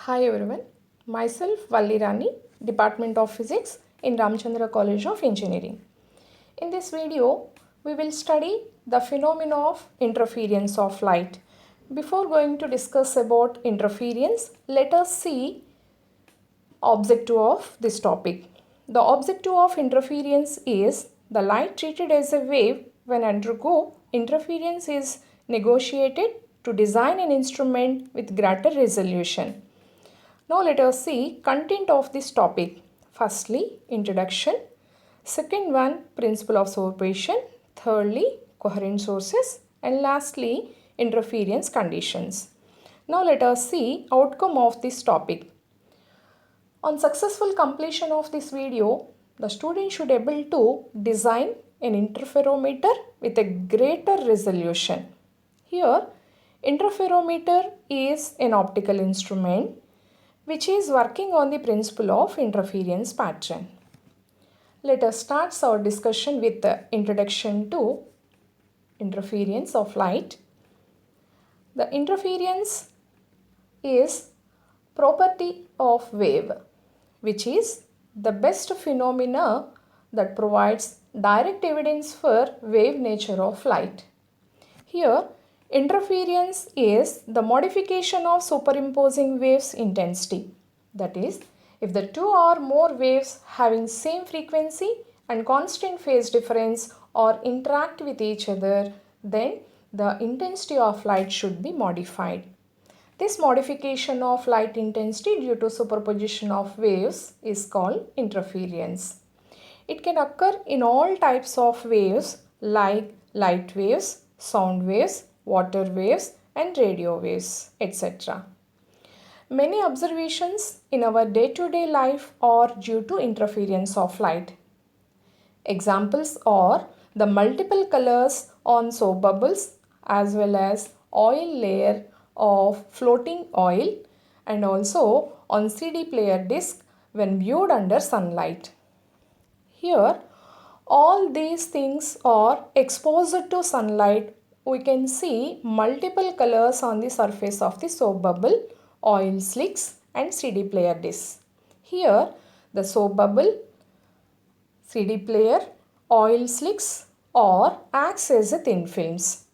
Hi everyone, myself Valli Rani, Department of Physics in Ramchandra College of Engineering. In this video, we will study the phenomena of interference of light. Before going to discuss about interference, let us see objective of this topic. The objective of interference is the light treated as a wave when undergo interference is negotiated to design an instrument with greater resolution. Now let us see content of this topic. Firstly, introduction. Second one, principle of superposition. Thirdly, coherent sources. And lastly, interference conditions. Now let us see outcome of this topic. On successful completion of this video, the student should able to design an interferometer with a greater resolution. Here, interferometer is an optical instrument which is working on the principle of interference pattern. Let us start our discussion with the introduction to interference of light. The interference is property of wave, which is the best phenomena that provides direct evidence for wave nature of light. Here, interference is the modification of superimposing waves intensity. That is, if the two or more waves having same frequency and constant phase difference or interact with each other, then the intensity of light should be modified. This modification of light intensity due to superposition of waves is called interference. It can occur in all types of waves like light waves, sound waves, water waves and radio waves, etc. Many observations in our day-to-day life are due to interference of light. Examples are the multiple colors on soap bubbles as well as oil layer of floating oil and also on CD player disc when viewed under sunlight. Here, all these things are exposed to sunlight. We can see multiple colors on the surface of the soap bubble, oil slicks and CD player disc. Here, the soap bubble, CD player, oil slicks or acts as a thin films.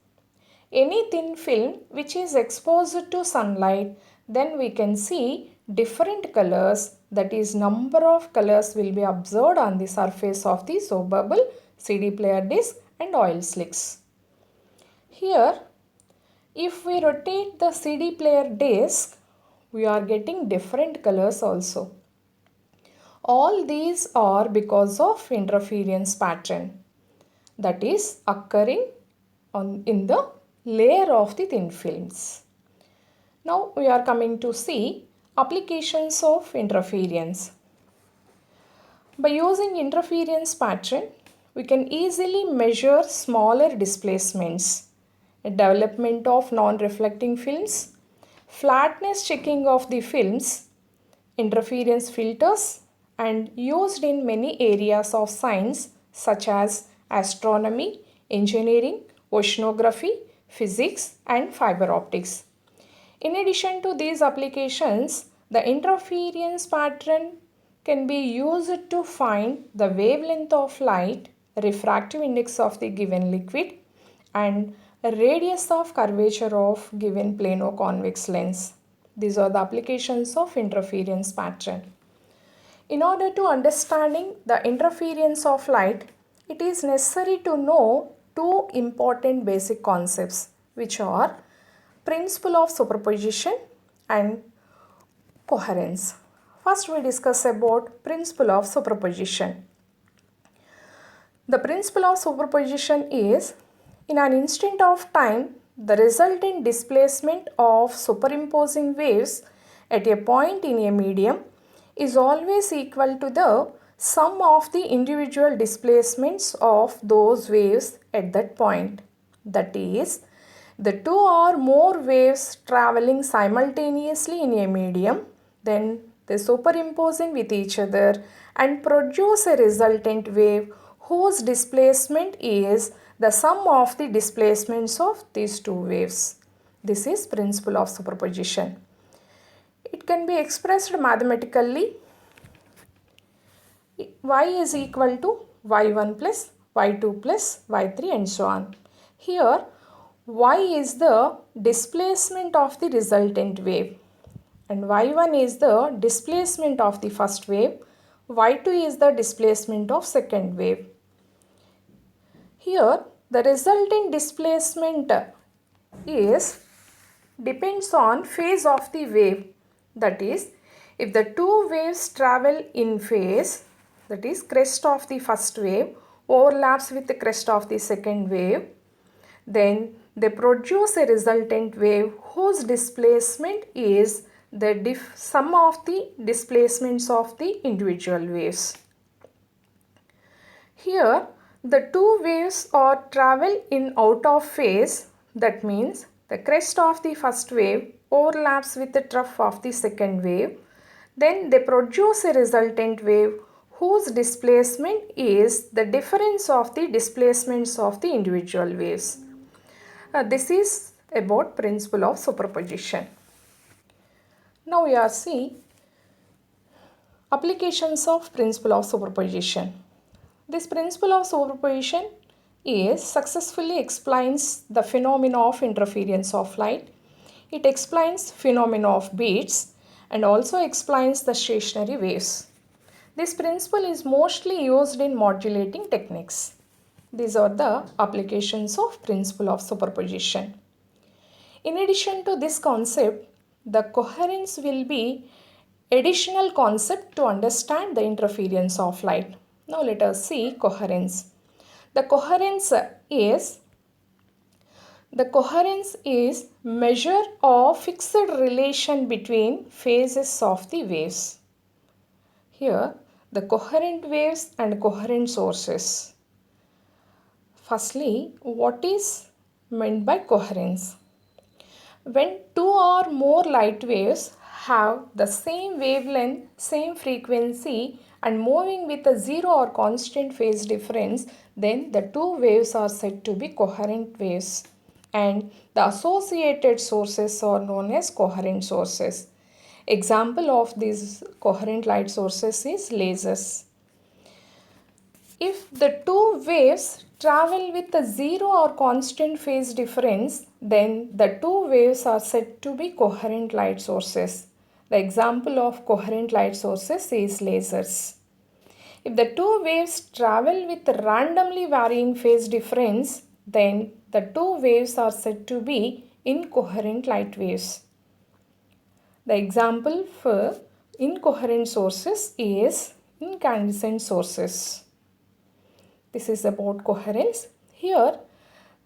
Any thin film which is exposed to sunlight, then we can see different colors, that is number of colors will be observed on the surface of the soap bubble, CD player disc and oil slicks. Here, if we rotate the CD player disc, we are getting different colors also. All these are because of interference pattern that is occurring in the layer of the thin films. Now we are coming to see applications of interference. By using interference pattern, we can easily measure smaller displacements, development of non-reflecting films, flatness checking of the films, interference filters, and used in many areas of science such as astronomy, engineering, oceanography, physics and fiber optics. In addition to these applications, the interference pattern can be used to find the wavelength of light, refractive index of the given liquid and radius of curvature of given plano-convex lens. These are the applications of interference pattern. In order to understanding the interference of light, it is necessary to know two important basic concepts which are principle of superposition and coherence. First we discuss about principle of superposition. The principle of superposition is in an instant of time the resultant displacement of superimposing waves at a point in a medium is always equal to the sum of the individual displacements of those waves at that point. That is, the two or more waves traveling simultaneously in a medium, then they superimposing with each other and produce a resultant wave whose displacement is the sum of the displacements of these two waves. This is principle of superposition. It It can be expressed mathematically. Y is equal to y1 plus y2 plus y3 and so on. Here y is the displacement of the resultant wave and y1 is the displacement of the first wave, y2 is the displacement of second wave. Here the resultant displacement depends on phase of the wave, that is, if the two waves travel in phase, that is crest of the first wave overlaps with the crest of the second wave, then they produce a resultant wave whose displacement is the sum of the displacements of the individual waves. Here the two waves are travel in out of phase, that means the crest of the first wave overlaps with the trough of the second wave. Then they produce a resultant wave whose displacement is the difference of the displacements of the individual waves. This is about principle of superposition. Now we are seeing applications of principle of superposition. This principle of superposition successfully explains the phenomena of interference of light. It explains phenomena of beats and also explains the stationary waves. This principle is mostly used in modulating techniques. These are the applications of principle of superposition. In addition to this concept, the coherence will be additional concept to understand the interference of light. Now let us see coherence. The coherence is measure of fixed relation between phases of the waves. Here the coherent waves and coherent sources. Firstly, what is meant by coherence? When two or more light waves have the same wavelength, same frequency and moving with a zero or constant phase difference, then the two waves are said to be coherent waves and the associated sources are known as coherent sources. Example of these coherent light sources is lasers. If the two waves travel with a zero or constant phase difference, then the two waves are said to be coherent light sources. The example of coherent light sources is lasers. If the two waves travel with randomly varying phase difference, then the two waves are said to be incoherent light waves. The example for incoherent sources is incandescent sources. This is about coherence. Here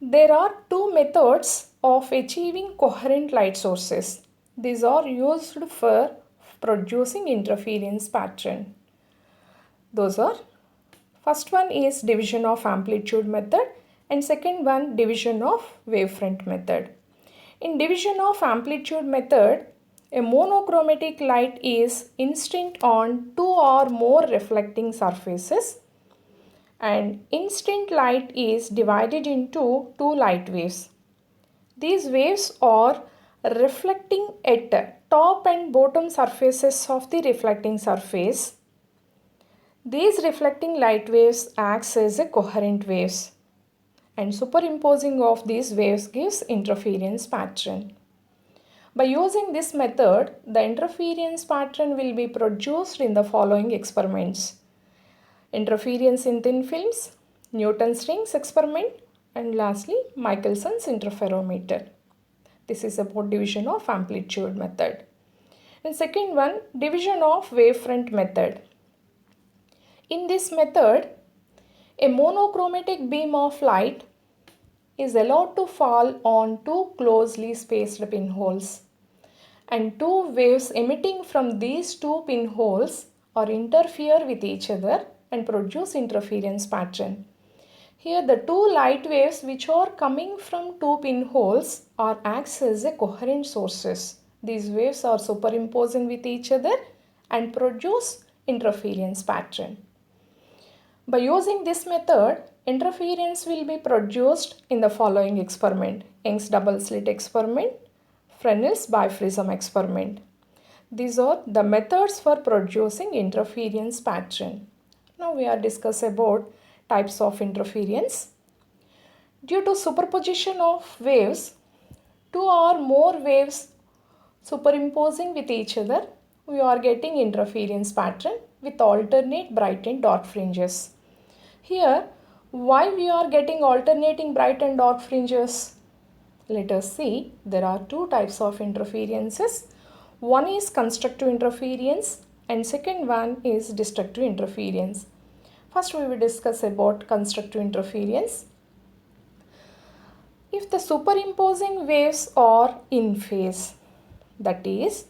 there are two methods of achieving coherent light sources. These are used for producing interference pattern. Those are, first one is division of amplitude method and second one division of wavefront method. In division of amplitude method, a monochromatic light is incident on two or more reflecting surfaces and instant light is divided into two light waves. These waves are reflecting at top and bottom surfaces of the reflecting surface. These reflecting light waves acts as a coherent waves and superimposing of these waves gives interference pattern. By using this method, the interference pattern will be produced in the following experiments: interference in thin films, Newton's rings experiment, and lastly Michelson's interferometer. This is about division of amplitude method. And second one, division of wavefront method. In this method, a monochromatic beam of light is allowed to fall on two closely spaced pinholes, and two waves emitting from these two pinholes or interfere with each other and produce interference pattern. Here the two light waves which are coming from two pinholes are acts as a coherent sources. These waves are superimposing with each other and produce interference pattern. By using this method, interference will be produced in the following experiment: Young's double slit experiment, Fresnel's biprism experiment. These are the methods for producing interference pattern. Now we are discussing about types of interference. Due to superposition of waves, two or more waves superimposing with each other, we are getting interference pattern with alternate bright and dark fringes. Here, why we are getting alternating bright and dark fringes? Let us see, there are two types of interferences. One is constructive interference and second one is destructive interference. First we will discuss about constructive interference. If the superimposing waves are in phase, that is,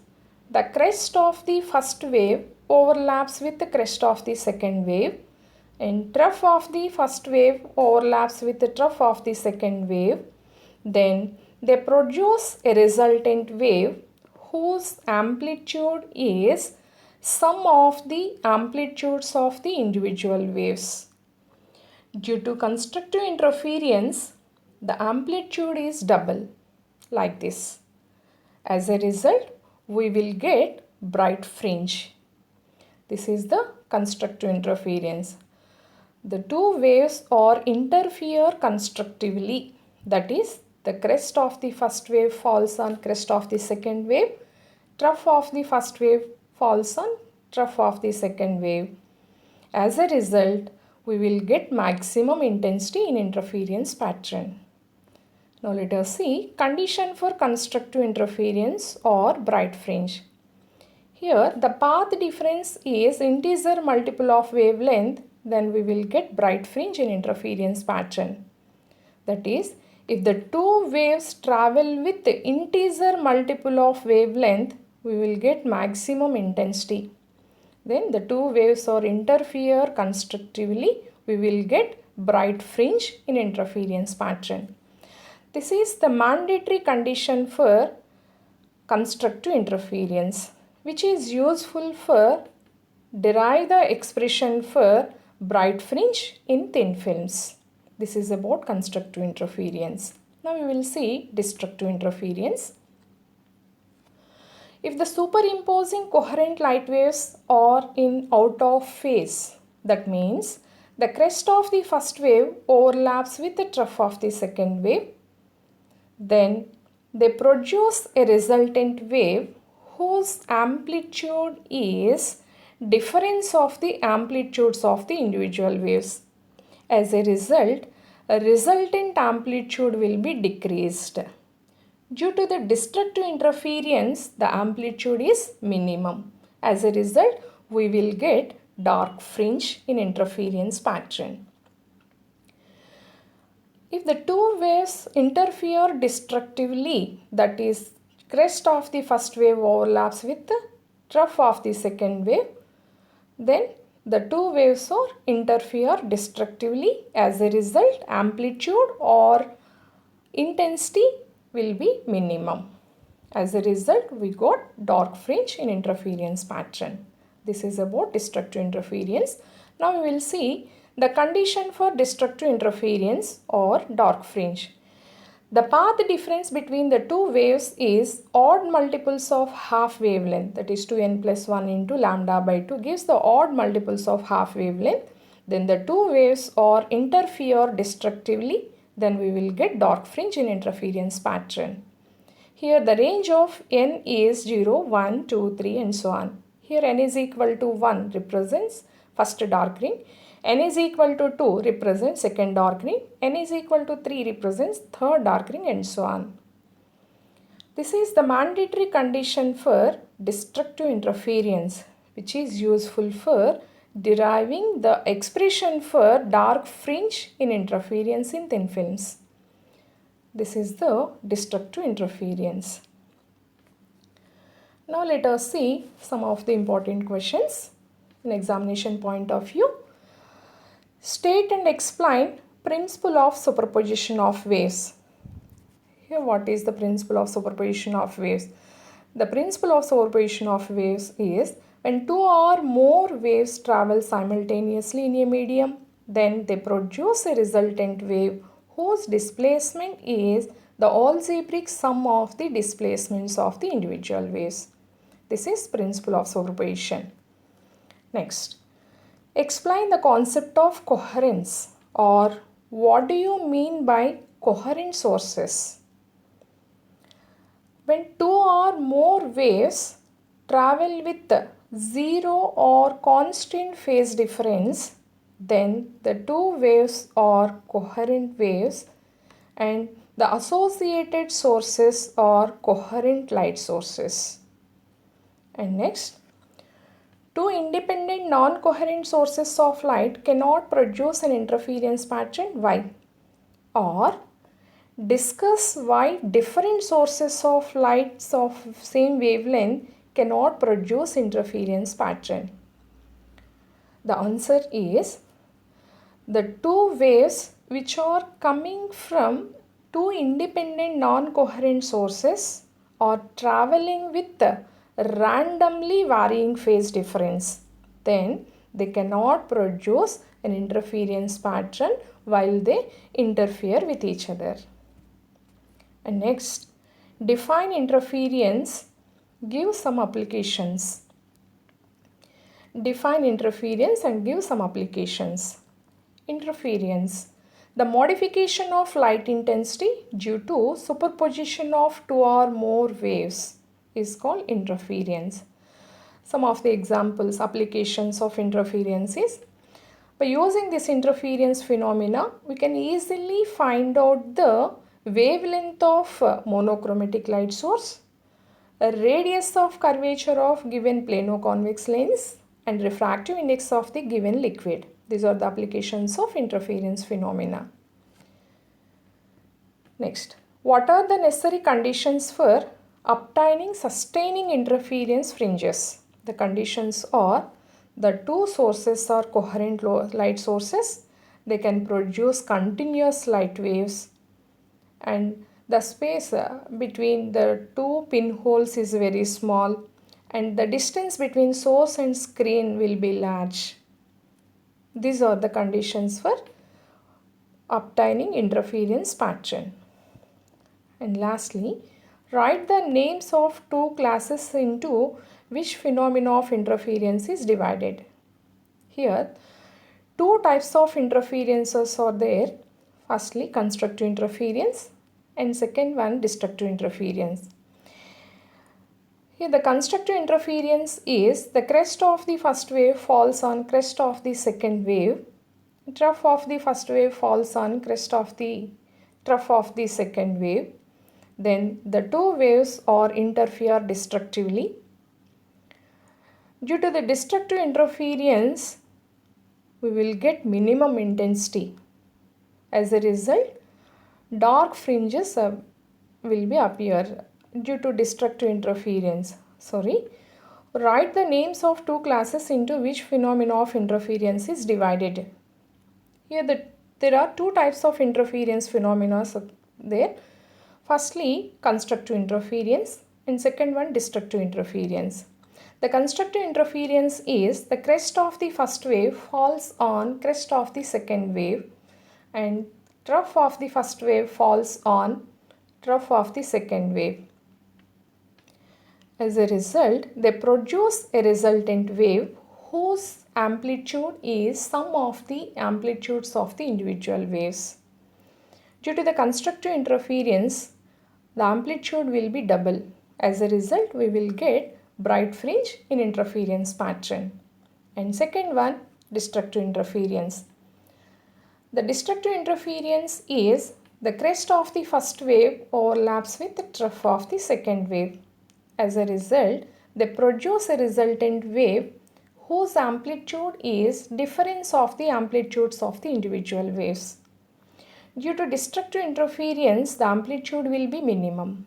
the crest of the first wave overlaps with the crest of the second wave and trough of the first wave overlaps with the trough of the second wave, then they produce a resultant wave whose amplitude is sum of the amplitudes of the individual waves. Due to constructive interference, the amplitude is double, like this. As a result, we will get bright fringe. This is the constructive interference. The two waves are interfere constructively. That is, the crest of the first wave falls on crest of the second wave. Trough of the first wave falls on trough of the second wave. As a result, we will get maximum intensity in interference pattern. Now let us see condition for constructive interference or bright fringe. Here the path difference is integer multiple of wavelength, then we will get bright fringe in interference pattern. That is, if the two waves travel with the integer multiple of wavelength, we will get maximum intensity. Then the two waves are interfere constructively, we will get bright fringe in interference pattern. This is the mandatory condition for constructive interference, which is useful for derive the expression for bright fringe in thin films. This is about constructive interference. Now we will see destructive interference. If the superimposing coherent light waves are in out of phase, that means the crest of the first wave overlaps with the trough of the second wave, then they produce a resultant wave whose amplitude is difference of the amplitudes of the individual waves. As a result, a resultant amplitude will be decreased. Due to the destructive interference, the amplitude is minimum. As a result, we will get dark fringe in interference pattern. If the two waves interfere destructively, that is, crest of the first wave overlaps with the trough of the second wave, then the two waves are interfere destructively. As a result, amplitude or intensity will be minimum. As a result, we got dark fringe in interference pattern. This is about destructive interference. Now we will see the condition for destructive interference or dark fringe. The path difference between the two waves is odd multiples of half wavelength, that is 2n plus 1 into lambda by 2 gives the odd multiples of half wavelength. Then the two waves are interfere destructively, then we will get dark fringe in interference pattern. Here the range of n is 0, 1, 2, 3 and so on. Here n is equal to 1 represents first dark ring, n is equal to 2 represents second dark ring, n is equal to 3 represents third dark ring and so on. This is the mandatory condition for destructive interference, which is useful for deriving the expression for dark fringe in interference in thin films. This is the destructive interference. Now let us see some of the important questions in examination point of view. State and explain principle of superposition of waves. Here what is the principle of superposition of waves? The principle of superposition of waves is when two or more waves travel simultaneously in a medium, then they produce a resultant wave whose displacement is the algebraic sum of the displacements of the individual waves. This is principle of superposition. Next, explain the concept of coherence, or what do you mean by coherent sources? When two or more waves travel with zero or constant phase difference, then the two waves are coherent waves and the associated sources are coherent light sources. And next, two independent non-coherent sources of light cannot produce an interference pattern. Why? Or discuss why different sources of lights of same wavelength cannot produce interference pattern. The answer is the two waves which are coming from two independent non-coherent sources are traveling with randomly varying phase difference. Then they cannot produce an interference pattern while they interfere with each other. And next, define interference, give some applications. Define interference and give some applications. Interference, the modification of light intensity due to superposition of two or more waves is called interference. Some of the examples, applications of interference is, by using this interference phenomena, we can easily find out the wavelength of monochromatic light source, a radius of curvature of given plano-convex lens, and refractive index of the given liquid. These are the applications of interference phenomena. Next, what are the necessary conditions for obtaining sustaining interference fringes? The conditions are the two sources are coherent light sources. They can produce continuous light waves, and the space between the two pinholes is very small, and the distance between source and screen will be large. These are the conditions for obtaining interference pattern. And lastly, write the names of two classes into which phenomena of interference is divided. Here, two types of interferences are there. Firstly, constructive interference, and second one, destructive interference. Here the constructive interference is the crest of the first wave falls on crest of the second wave. Trough of the first wave falls on crest of the trough of the second wave. Then the two waves are interfere destructively. Due to the destructive interference, we will get minimum intensity. As a result, dark fringes will be appear due to destructive interference. Write the names of two classes into which phenomena of interference is divided. Here there are two types of interference phenomena there. Firstly, constructive interference, and second one, destructive interference. The constructive interference is the crest of the first wave falls on crest of the second wave, and trough of the first wave falls on trough of the second wave. As a result, they produce a resultant wave whose amplitude is sum of the amplitudes of the individual waves. Due to the constructive interference, the amplitude will be double. As a result, we will get bright fringe in interference pattern. And second one, destructive interference. The destructive interference is the crest of the first wave overlaps with the trough of the second wave. As a result, they produce a resultant wave whose amplitude is difference of the amplitudes of the individual waves. Due to destructive interference, the amplitude will be minimum.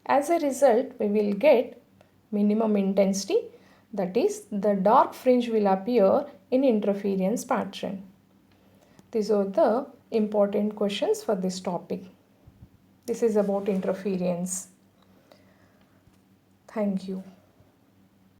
As a result, we will get minimum intensity, that is, the dark fringe will appear in interference pattern. These are the important questions for this topic. This is about interference. Thank you.